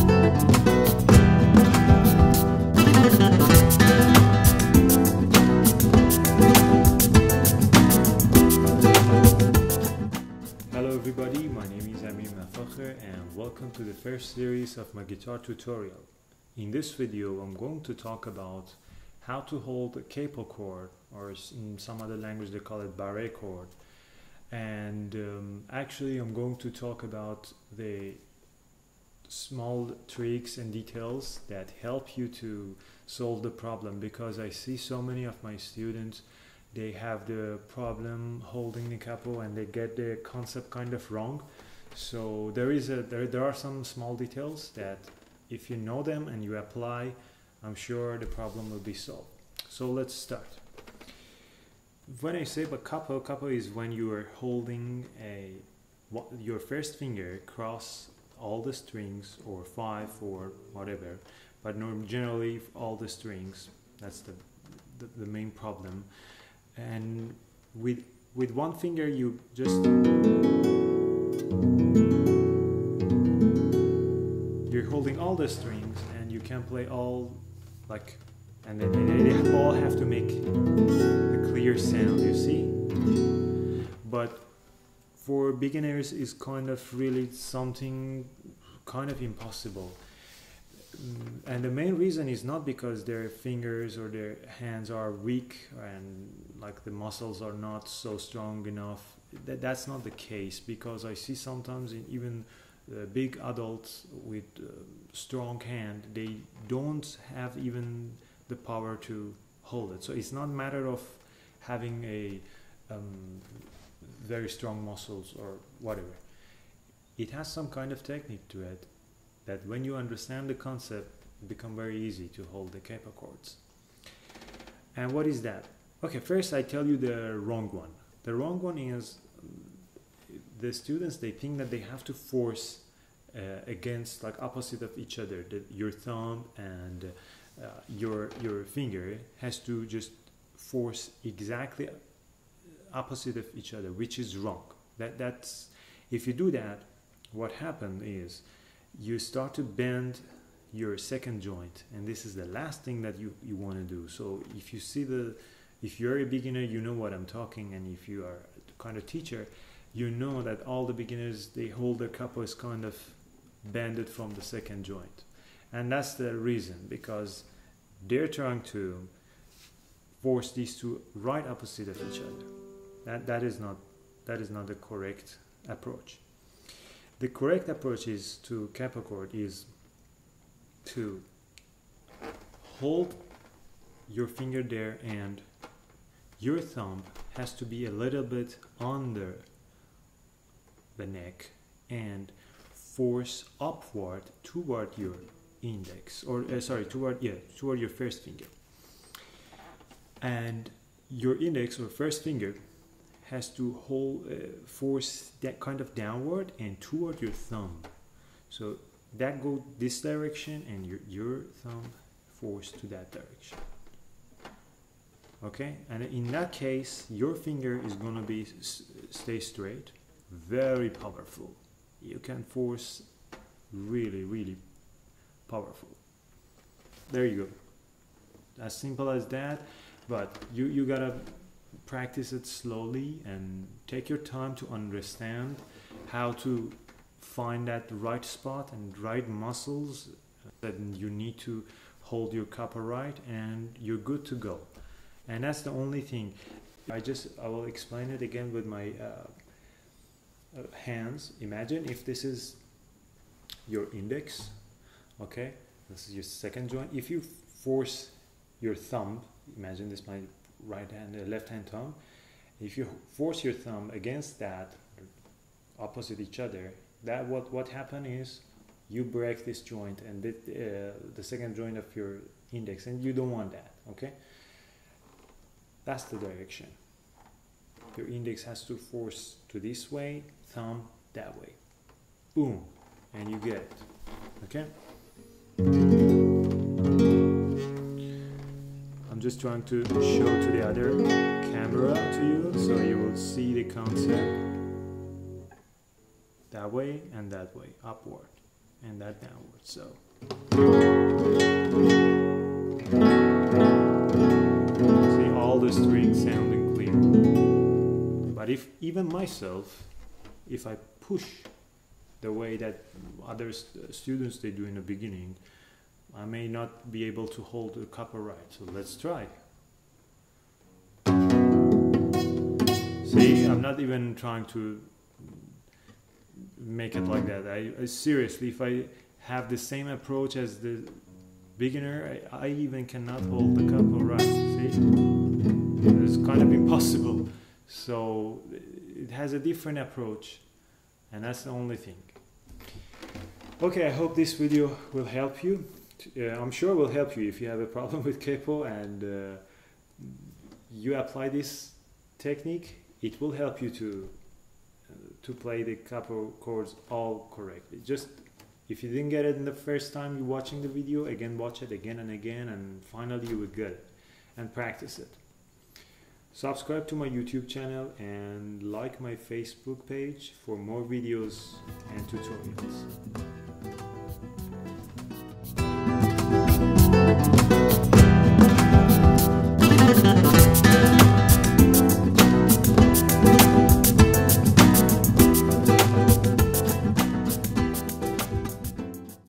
Hello everybody, my name is Amir Mafakher and welcome to the first series of my guitar tutorial. In this video I'm going to talk about how to hold a capo chord, or in some other language they call it barré chord. And actually I'm going to talk about the small tricks and details that help you to solve the problem, because I see so many of my students, they have the problem holding the capo and they get the concept kind of wrong. So there are some small details that if you know them and you apply, I'm sure the problem will be solved. So let's start. When I say capo is when you are holding your first finger across all the strings, or 5 or whatever, but generally all the strings. That's the main problem. And with one finger you just you're holding all the strings and you can play all, like, and then they all have to make a clear sound, you see. But for beginners is kind of really something kind of impossible. And the main reason is not because their fingers or their hands are weak and like the muscles are not so strong enough. That's not the case, because I see sometimes even big adults with strong hand, they don't have even the power to hold it. So it's not a matter of having a very strong muscles or whatever. It has some kind of technique to it that when you understand the concept, it becomes very easy to hold the capo chords. And what is that? Okay, first I tell you the wrong one. The wrong one is the students, they think that they have to force against, like, opposite of each other. Your thumb and your finger has to just force exactly opposite of each other, which is wrong. That's if you do that, what happens is you start to bend your second joint, and this is the last thing that you want to do. So if you see if you're a beginner, you know what I'm talking, and if you are a kind of teacher, you know that all the beginners, they hold their capo is kind of bended from the second joint, and that's the reason, because they're trying to force these two right opposite of each other. That is not the correct approach. The correct approach is to capo chord is to hold your finger there, and your thumb has to be a little bit under the neck and force upward toward your index, or toward your first finger. And your index or first finger has to hold force that kind of downward and toward your thumb. So that go this direction, and your thumb force to that direction. Okay, and in that case your finger is gonna be stay straight, very powerful. You can force really powerful. There you go. As simple as that, but you gotta practice it slowly and take your time to understand how to find that right spot and right muscles that you need to hold your capo right, and you're good to go. And that's the only thing. I will explain it again with my hands. Imagine if this is your index, okay, this is your second joint. If you force your thumb, imagine this my right hand, left hand thumb. If you force your thumb against that, opposite each other, that what happen is you break this joint and the second joint of your index, and you don't want that. Okay, that's the direction. Your index has to force to this way, thumb that way. Boom, and you get it. Okay. I'm just trying to show to the other camera to you, so you will see the concept that way and that way, upward. and that downwards. So see all the strings sounding clear. But if even myself, if I push the way that other students they do in the beginning, I may not be able to hold the capo right. So let's try. See, I'm not even trying to make it like that. I seriously, if I have the same approach as the beginner, I even cannot hold the capo right. See, it's kind of impossible. So it has a different approach, and that's the only thing. Okay, I hope this video will help you. I'm sure it will help you if you have a problem with capo and you apply this technique. It will help you to play the capo chords all correctly. Just if you didn't get it in the first time you're watching the video, again watch it again and again, and finally you will get it, and practice it. Subscribe to my YouTube channel and like my Facebook page for more videos and tutorials.